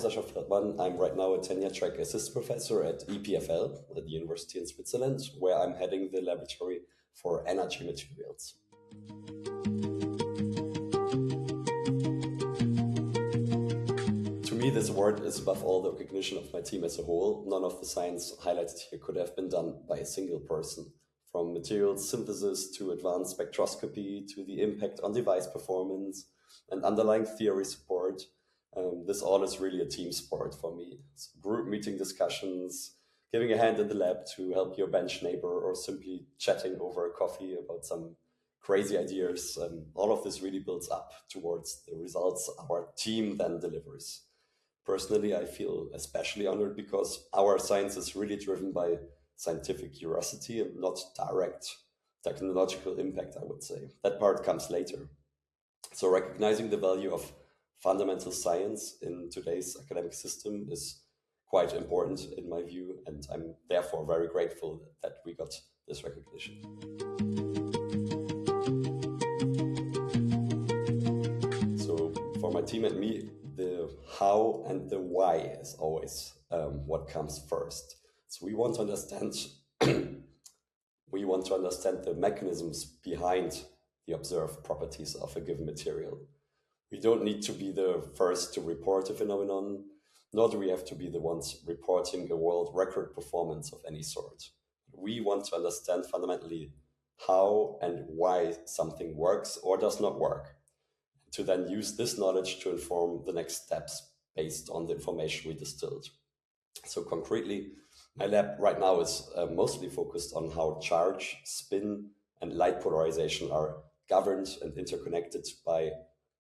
Sascha Feldmann. I'm right now a tenure-track assistant professor at EPFL at the university in Switzerland, where I'm heading the laboratory for energy materials. To me, this award is above all the recognition of my team as a whole. None of the science highlighted here could have been done by a single person. From materials synthesis to advanced spectroscopy to the impact on device performance and underlying theory support, this all is really a team sport for me. It's group meeting discussions, giving a hand in the lab to help your bench neighbor, or simply chatting over a coffee about some crazy ideas. All of this really builds up towards the results our team then delivers. Personally, I feel especially honored because our science is really driven by scientific curiosity and not direct technological impact, I would say. That part comes later. So recognizing the value of fundamental science in today's academic system is quite important in my view, and I'm therefore very grateful that we got this recognition. So for my team and me, the how and the why is always what comes first. So we want to understand the mechanisms behind the observed properties of a given material. We don't need to be the first to report a phenomenon, nor do we have to be the ones reporting a world record performance of any sort. We want to understand fundamentally how and why something works or does not work, to then use this knowledge to inform the next steps based on the information we distilled. So concretely, my lab right now is mostly focused on how charge, spin, and light polarization are governed and interconnected by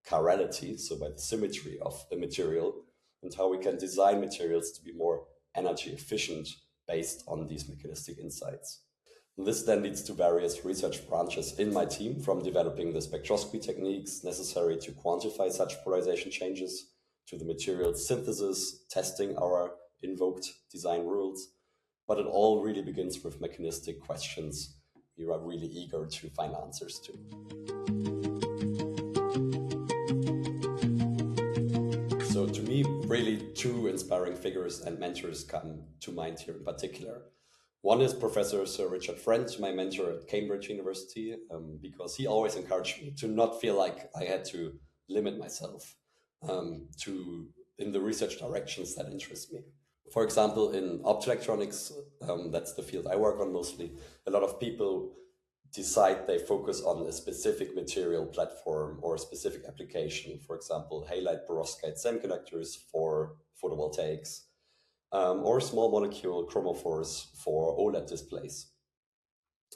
chirality, so by the symmetry of the material, and how we can design materials to be more energy efficient based on these mechanistic insights. And this then leads to various research branches in my team, from developing the spectroscopy techniques necessary to quantify such polarization changes, to the material synthesis, testing our invoked design rules. But it all really begins with mechanistic questions we are really eager to find answers to. So to me, really two inspiring figures and mentors come to mind here in particular. One is Professor Sir Richard Friend, my mentor at Cambridge University, because he always encouraged me to not feel like I had to limit myself in the research directions that interest me. For example, in optoelectronics, that's the field I work on mostly, a lot of people decide they focus on a specific material platform or a specific application, for example, halide perovskite semiconductors for photovoltaics, or small molecule chromophores for OLED displays.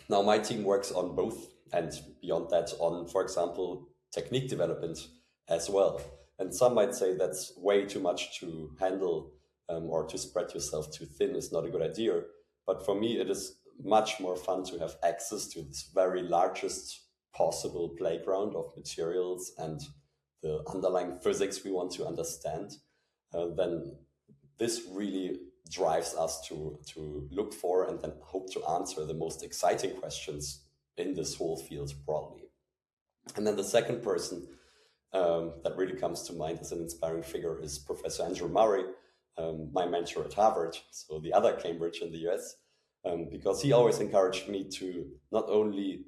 Now, my team works on both, and beyond that on, for example, technique development as well. And some might say that's way too much to handle, or to spread yourself too thin is not a good idea. But for me, it is much more fun to have access to this very largest possible playground of materials and the underlying physics we want to understand. Then this really drives us to look for and then hope to answer the most exciting questions in this whole field broadly. And then the second person that really comes to mind as an inspiring figure is Professor Andrew Murray, my mentor at Harvard, so the other Cambridge in the US, because he always encouraged me to not only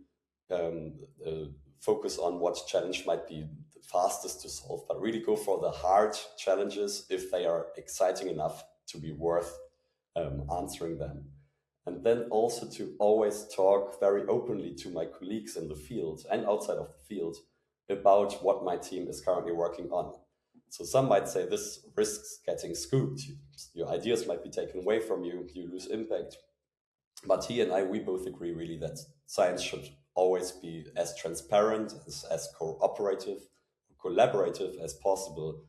focus on what challenge might be the fastest to solve, but really go for the hard challenges if they are exciting enough to be worth answering them. And then also to always talk very openly to my colleagues in the field and outside of the field about what my team is currently working on. So some might say this risks getting scooped. Your ideas might be taken away from you, you lose impact. But he and I, we both agree really that science should always be as transparent, as cooperative, collaborative as possible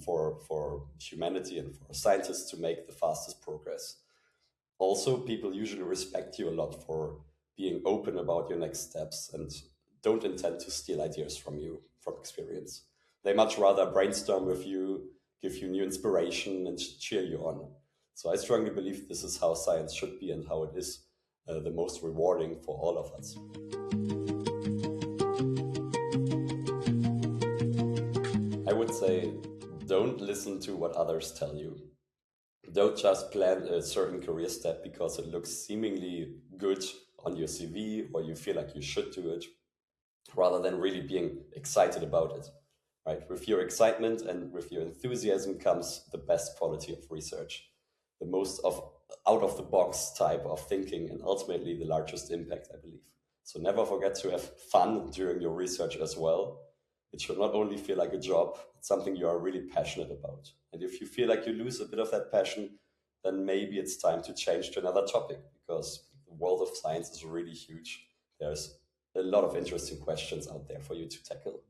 for humanity and for scientists to make the fastest progress. Also, people usually respect you a lot for being open about your next steps and don't intend to steal ideas from you from experience. They much rather brainstorm with you, give you new inspiration and cheer you on. So I strongly believe this is how science should be and how it is the most rewarding for all of us. I would say Don't listen to what others tell you. Don't just plan a certain career step because it looks seemingly good on your CV or you feel like you should do it, rather than really being excited about it. Right? With your excitement and with your enthusiasm comes the best quality of research, the most of out of the box type of thinking, and ultimately the largest impact, I believe. So never forget to have fun during your research as well. It should not only feel like a job, it's something you are really passionate about. And if you feel like you lose a bit of that passion, then maybe it's time to change to another topic, because the world of science is really huge. There's a lot of interesting questions out there for you to tackle.